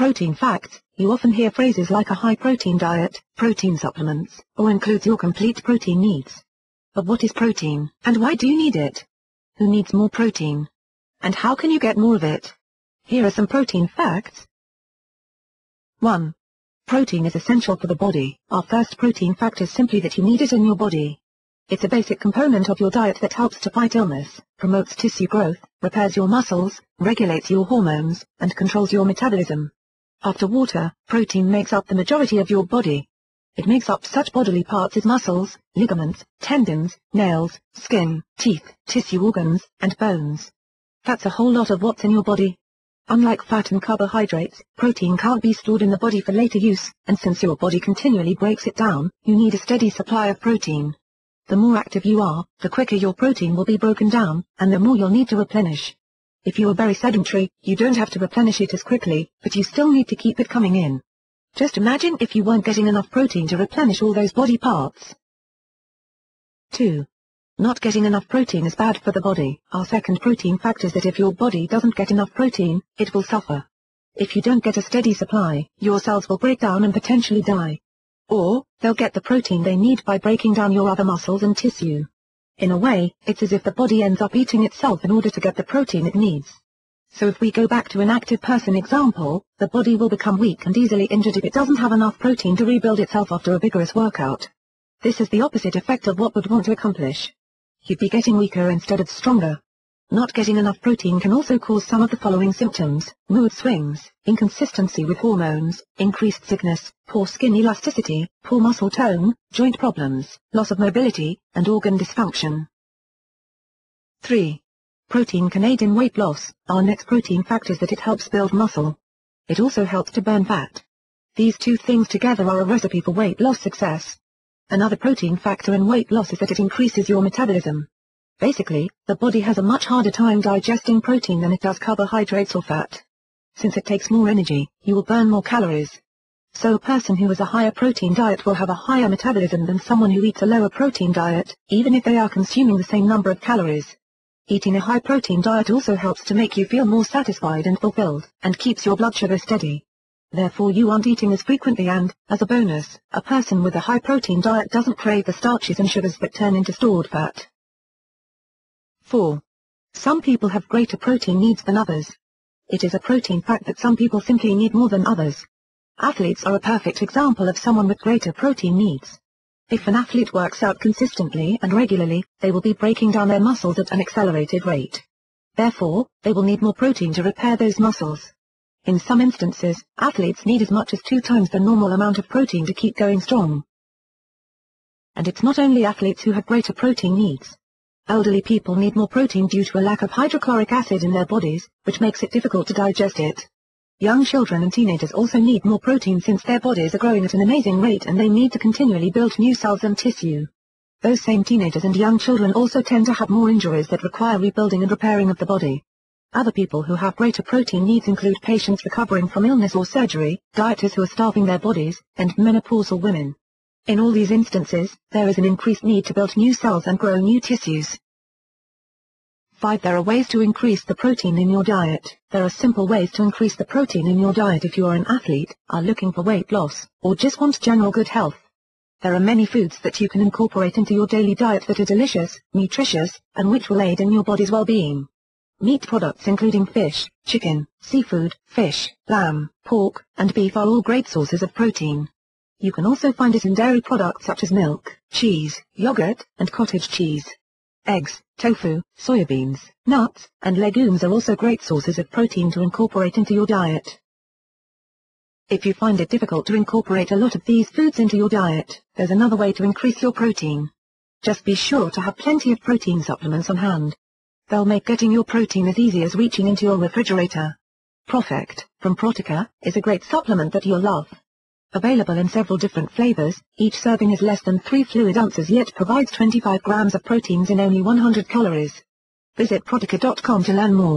Protein facts: you often hear phrases like a high-protein diet, protein supplements, or includes your complete protein needs. But what is protein, and why do you need it? Who needs more protein? And how can you get more of it? Here are some protein facts. 1. Protein is essential for the body. Our first protein fact is simply that you need it in your body. It's a basic component of your diet that helps to fight illness, promotes tissue growth, repairs your muscles, regulates your hormones, and controls your metabolism. After water, protein makes up the majority of your body. It makes up such bodily parts as muscles, ligaments, tendons, nails, skin, teeth, tissue organs, and bones. That's a whole lot of what's in your body. Unlike fat and carbohydrates, protein can't be stored in the body for later use, and since your body continually breaks it down, you need a steady supply of protein. The more active you are, the quicker your protein will be broken down, and the more you'll need to replenish. If you are very sedentary, you don't have to replenish it as quickly, but you still need to keep it coming in. Just imagine if you weren't getting enough protein to replenish all those body parts. 2. Not getting enough protein is bad for the body. Our second protein fact is that if your body doesn't get enough protein, it will suffer. If you don't get a steady supply, your cells will break down and potentially die. Or, they'll get the protein they need by breaking down your other muscles and tissue. In a way, it's as if the body ends up eating itself in order to get the protein it needs. So if we go back to an active person example, the body will become weak and easily injured if it doesn't have enough protein to rebuild itself after a vigorous workout. This is the opposite effect of what we'd want to accomplish. You'd be getting weaker instead of stronger. Not getting enough protein can also cause some of the following symptoms: mood swings, inconsistency with hormones, increased sickness, poor skin elasticity, poor muscle tone, joint problems, loss of mobility, and organ dysfunction. 3. Protein can aid in weight loss. Our next protein fact is that it helps build muscle. It also helps to burn fat. These two things together are a recipe for weight loss success. Another protein factor in weight loss is that it increases your metabolism. Basically, the body has a much harder time digesting protein than it does carbohydrates or fat. Since it takes more energy, you will burn more calories. So a person who has a higher protein diet will have a higher metabolism than someone who eats a lower protein diet, even if they are consuming the same number of calories. Eating a high protein diet also helps to make you feel more satisfied and fulfilled, and keeps your blood sugar steady. Therefore you aren't eating as frequently and, as a bonus, a person with a high protein diet doesn't crave the starches and sugars that turn into stored fat. 4. Some people have greater protein needs than others. It is a protein fact that some people simply need more than others. Athletes are a perfect example of someone with greater protein needs. If an athlete works out consistently and regularly, they will be breaking down their muscles at an accelerated rate. Therefore, they will need more protein to repair those muscles. In some instances, athletes need as much as 2 times the normal amount of protein to keep going strong. And it's not only athletes who have greater protein needs. Elderly people need more protein due to a lack of hydrochloric acid in their bodies, which makes it difficult to digest it. Young children and teenagers also need more protein since their bodies are growing at an amazing rate and they need to continually build new cells and tissue. Those same teenagers and young children also tend to have more injuries that require rebuilding and repairing of the body. Other people who have greater protein needs include patients recovering from illness or surgery, dieters who are starving their bodies, and menopausal women. In all these instances, there is an increased need to build new cells and grow new tissues. 5. There are ways to increase the protein in your diet. There are simple ways to increase the protein in your diet if you are an athlete, are looking for weight loss, or just want general good health. There are many foods that you can incorporate into your daily diet that are delicious, nutritious, and which will aid in your body's well-being. Meat products including fish, chicken, seafood, fish, lamb, pork, and beef are all great sources of protein. You can also find it in dairy products such as milk, cheese, yogurt, and cottage cheese. Eggs, tofu, soybeans, nuts, and legumes are also great sources of protein to incorporate into your diet. If you find it difficult to incorporate a lot of these foods into your diet, there's another way to increase your protein. Just be sure to have plenty of protein supplements on hand. They'll make getting your protein as easy as reaching into your refrigerator. ProfectR, from Protica, is a great supplement that you'll love. Available in several different flavors, each serving is less than 3 fluid ounces yet provides 25 grams of proteins in only 100 calories. Visit Protica.com to learn more.